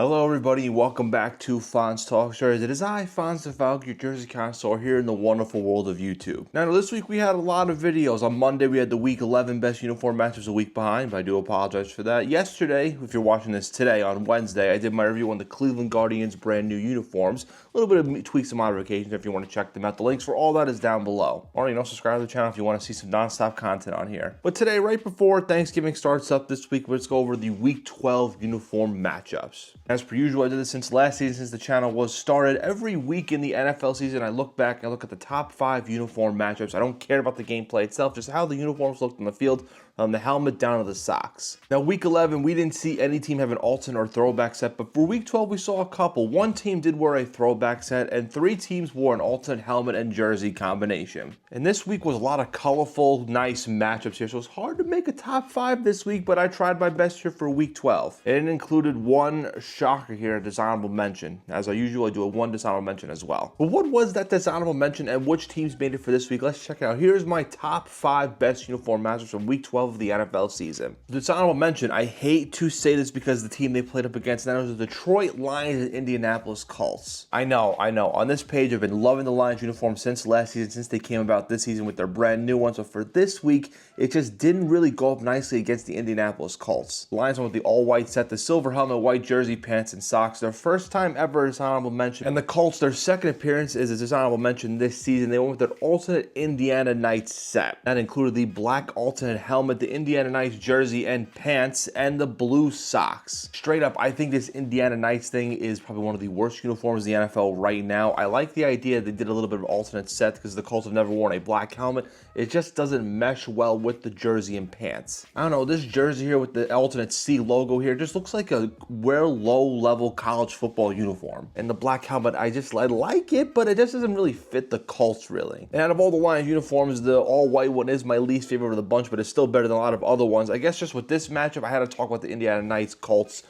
Hello everybody and welcome back to Fonz Talk Stories. It is I, Fonz the Falcon, your Jersey connoisseur here in the wonderful world of YouTube. Now this week we had a lot of videos. On Monday we had the week 11 best uniform matchups a week behind, but I do apologize for that. Yesterday, if you're watching this today on Wednesday, I did my review on the Cleveland Guardians brand new uniforms. A little bit of tweaks and modifications if you want to check them out. The links for all that is down below. Or subscribe to the channel if you want to see some non-stop content on here. But today, right before Thanksgiving starts up this week, let's go over the week 12 uniform matchups. As per usual, I did this since last season, since the channel was started. Every week in the NFL season, I look back and I look at the top 5 uniform matchups. I don't care about the gameplay itself, just how the uniforms looked on the field, the helmet down to the socks. Now, week 11, we didn't see any team have an alternate or throwback set, but for week 12, we saw a couple. One team did wear a throwback set, and 3 teams wore an alternate helmet and jersey combination. And this week was a lot of colorful, nice matchups here, so it's hard to make a top 5 this week, but I tried my best here for week 12. And it included one shocker here, a dishonorable mention. As I usually do, one dishonorable mention as well. But what was that dishonorable mention and which teams made it for this week? Let's check it out. Here's my top 5 best uniform matchups from week 12 of the NFL season. Dishonorable mention, I hate to say this because the team they played up against, that was the Detroit Lions and Indianapolis Colts. I know. On this page, I've been loving the Lions uniform since last season, since they came about this season with their brand new ones. So for this week, it just didn't really go up nicely against the Indianapolis Colts. The Lions went with the all-white set, the silver helmet, white jersey, pants, and socks. Their first time ever dishonorable mention. And the Colts, their second appearance is a dishonorable mention this season. They went with an alternate Indiana Knights set. That included the black alternate helmet, the Indiana Knights jersey and pants, and the blue socks. Straight up, I think this Indiana Knights thing is probably one of the worst uniforms in the NFL right now. I like the idea they did a little bit of alternate set because the Colts have never worn a black helmet. It just doesn't mesh well with the jersey and pants. I don't know, this jersey here with the alternate C logo here just looks like a real low-level college football uniform. And the black helmet, I like it, but it just doesn't really fit the Colts really. And out of all the Lions uniforms, the all-white one is my least favorite of the bunch, but it's still better than a lot of other ones. I guess just with this matchup, I had to talk about the Indiana Knights Colts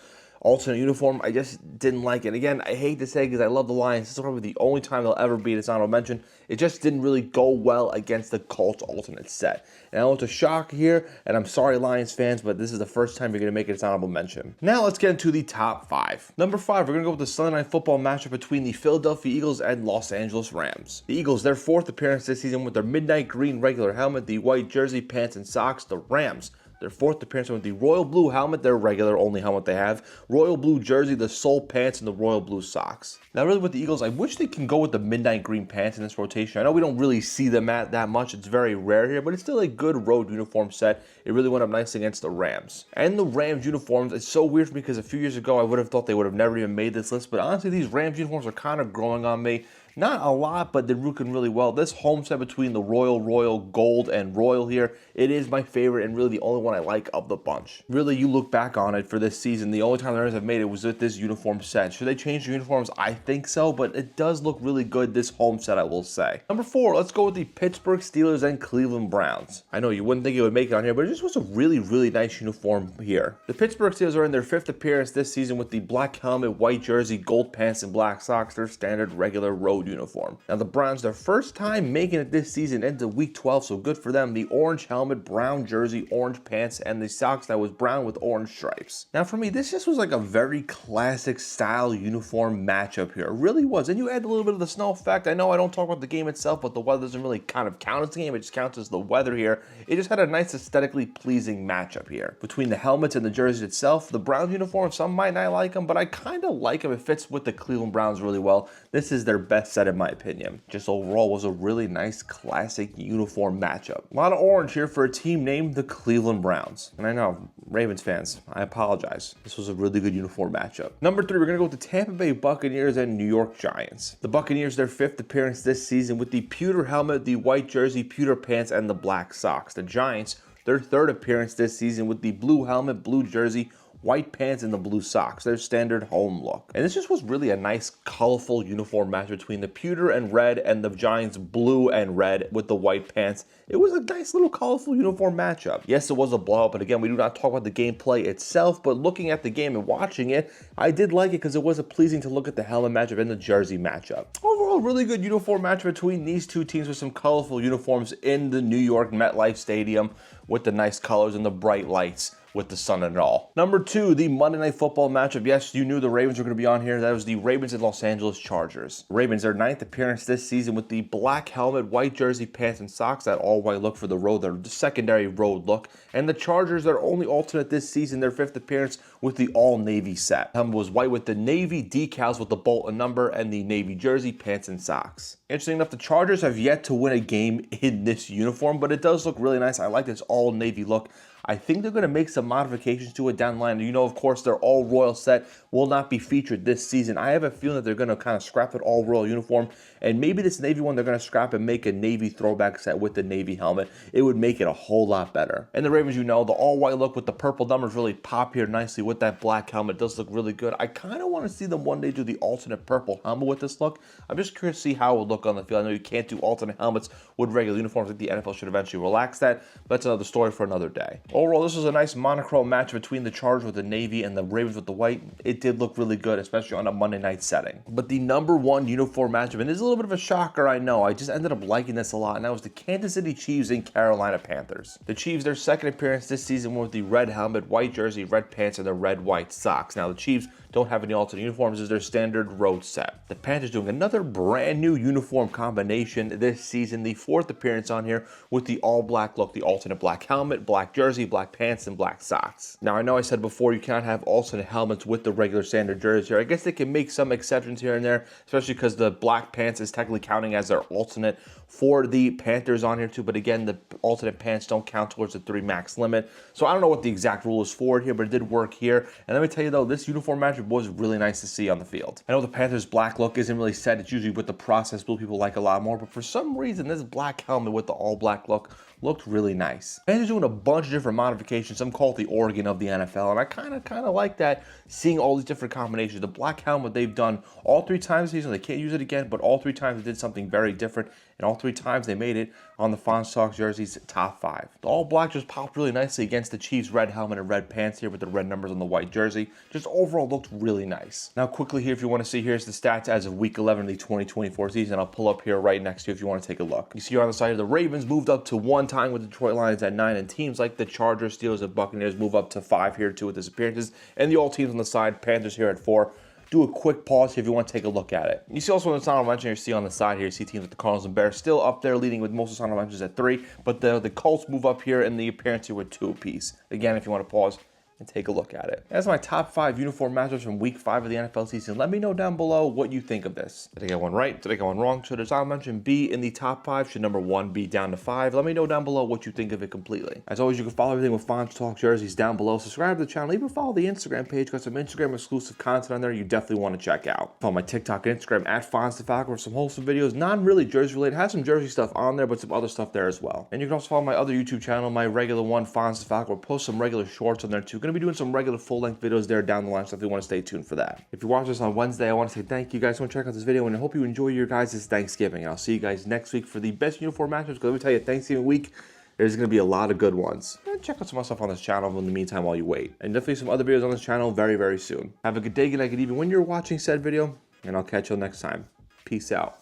alternate uniform. I just didn't like it. Again, I hate to say because I love the Lions. This is probably the only time they'll ever be dishonorable mention. It just didn't really go well against the Colts alternate set. And I want to shock here, and I'm sorry Lions fans, but this is the first time you're going to make a dishonorable mention. Now let's get into the top 5. Number 5, we're going to go with the Sunday Night Football matchup between the Philadelphia Eagles and Los Angeles Rams. The Eagles, their 4th appearance this season with their midnight green regular helmet, the white jersey, pants, and socks. The Rams, their 4th appearance with the royal blue helmet, their regular only helmet they have, royal blue jersey, the sole pants, and the royal blue socks. Now really with the Eagles, I wish they can go with the midnight green pants in this rotation. I know we don't really see them at that much. It's very rare here, but it's still a good road uniform set. It really went up nicely against the Rams. And the Rams uniforms, it's so weird for me because a few years ago, I would have thought they would have never even made this list, but honestly, these Rams uniforms are kind of growing on me. Not a lot, but they're looking really well. This home set between the royal, gold, and royal here, it is my favorite and really the only one I like of the bunch. Really, you look back on it for this season, the only time the Rams have made it was with this uniform set. Should they change the uniforms? I think so, but it does look really good, this home set, I will say. Number 4, let's go with the Pittsburgh Steelers and Cleveland Browns. I know you wouldn't think it would make it on here, but it just was a really nice uniform here. The Pittsburgh Steelers are in their 5th appearance this season with the black helmet, white jersey, gold pants, and black socks, their standard regular road uniform. Now the Browns, their first time making it this season into week 12, so good for them. The orange helmet, brown jersey, orange pants, and the socks that was brown with orange stripes. Now for me, this just was like a very classic style uniform matchup here. It really was. And you add a little bit of the snow effect. I know I don't talk about the game itself, but the weather doesn't really kind of count as the game. It just counts as the weather here. It just had a nice aesthetically pleasing matchup here. Between the helmets and the jersey itself, the Browns uniform, some might not like them, but I kind of like them. It fits with the Cleveland Browns really well. This is their best set in my opinion. Just overall was a really nice classic uniform matchup. A lot of orange here for a team named the Cleveland Browns. And I know, Ravens fans, I apologize. This was a really good uniform matchup. Number 3, we're going to go with the Tampa Bay Buccaneers and New York Giants. The Buccaneers, their 5th appearance this season with the pewter helmet, the white jersey, pewter pants, and the black socks. The Giants, their 3rd appearance this season with the blue helmet, blue jersey, white pants, and the blue socks, their standard home look. And this just was really a nice, colorful uniform match between the pewter and red and the Giants blue and red with the white pants. It was a nice little colorful uniform matchup. Yes, it was a blowout, but again, we do not talk about the gameplay itself, but looking at the game and watching it, I did like it because it was pleasing to look at the helmet matchup and the jersey matchup. Overall, really good uniform matchup between these two teams with some colorful uniforms in the New York MetLife Stadium with the nice colors and the bright lights. with the sun and all. Number 2, the Monday Night Football matchup. Yes, you knew the Ravens were going to be on here. That was the Ravens and Los Angeles Chargers. Ravens, their 9th appearance this season with the black helmet, white jersey, pants, and socks, that all-white look for the road, their secondary road look. And the Chargers, their only alternate this season, their 5th appearance with the all-navy set. Helmet was white with the navy decals with the bolt and number, and the navy jersey, pants, and socks. Interesting enough, the Chargers have yet to win a game in this uniform, but it does look really nice. I like this all-navy look. I think they're going to make some modifications to it down the line. You know, of course, their all-royal set will not be featured this season. I have a feeling that they're going to kind of scrap that all-royal uniform, and maybe this navy one they're going to scrap and make a navy throwback set with the navy helmet. It would make it a whole lot better. And the Ravens, you know, the all-white look with the purple numbers really pop here nicely with that black helmet. It does look really good. I kind of want to see them one day do the alternate purple helmet with this look. I'm just curious to see how it would look on the field. I know you can't do alternate helmets with regular uniforms. I think the NFL should eventually relax that, but that's another story for another day. Overall, this was a nice monochrome match between the Chargers with the navy and the Ravens with the white. It did look really good, especially on a Monday night setting. But the number 1 uniform matchup, and this is a little bit of a shocker, I know. I just ended up liking this a lot, and that was the Kansas City Chiefs and Carolina Panthers. The Chiefs, their 2nd appearance this season with the red helmet, white jersey, red pants, and the red-white socks. Now, the Chiefs don't have any alternate uniforms as their standard road set. The Panthers doing another brand new uniform combination this season, the 4th appearance on here with the all-black look, the alternate black helmet, black jersey, black pants, and black socks. Now, I know I said before you cannot have alternate helmets with the regular standard jersey here. I guess they can make some exceptions here and there, especially because the black pants is technically counting as their alternate for the Panthers on here too, but again, the alternate pants don't count towards the 3 max limit. So I don't know what the exact rule is for it here, but it did work here. And let me tell you though, this uniform matchup was really nice to see on the field. I know the Panthers black look isn't really set. It's usually with the processed blue people like a lot more, but for some reason, this black helmet with the all black look looked really nice. Panthers doing a bunch of different modifications. Some call it the Oregon of the NFL, and I kind of like that, seeing all these different combinations. The black helmet they've done all 3 times this season. They can't use it again, but all 3 times they did something very different, and all 3 times they made it on the Fonz Talks jerseys top 5. The all black just popped really nicely against the Chiefs' red helmet and red pants here with the red numbers on the white jersey. Just overall looked really nice. Now quickly here, if you want to see, here's the stats as of week 11 of the 2024 season. I'll pull up here right next to you if you want to take a look. You see here on the side, the Ravens moved up to 1 time with the Detroit Lions at 9, and teams like the Chargers, Steelers, and Buccaneers move up to 5 here too with his appearances, and the all teams on the side, Panthers here at 4. Do a quick pause here if you want to take a look at it. You see also in the honorable mention, you see on the side here, you see teams like the Cardinals and Bears still up there leading with most of the honorable mentions at 3, but the Colts move up here in the appearance here with 2 apiece. Again, if you want to pause and take a look at it. That's my top 5 uniform matchups from week 5 of the NFL season. Let me know down below what you think of this. Did I get one right? Did I get one wrong? Should as I mentioned be in the top 5? Should number 1 be down to 5? Let me know down below what you think of it completely. As always, you can follow everything with Fonz Talk jerseys down below. Subscribe to the channel. Even follow the Instagram page. Got some Instagram exclusive content on there you definitely want to check out. Follow my TikTok and Instagram at Fonz the Falcon for some wholesome videos. Not really jersey related. Has some jersey stuff on there, but some other stuff there as well. And you can also follow my other YouTube channel, my regular one, Fonz the Falcon. We'll post some regular shorts on there too. Going to be doing some regular full-length videos there down the line, so if you want to stay tuned for that. If you're watching this on Wednesday, I want to say thank you guys for checking out this video, and I hope you enjoy your guys' Thanksgiving. I'll see you guys next week for the best uniform matchups, because let me tell you, Thanksgiving week, there's going to be a lot of good ones. And check out some more stuff on this channel in the meantime while you wait. And definitely some other videos on this channel very, very soon. Have a good day, good night, good evening when you're watching said video, and I'll catch you next time. Peace out.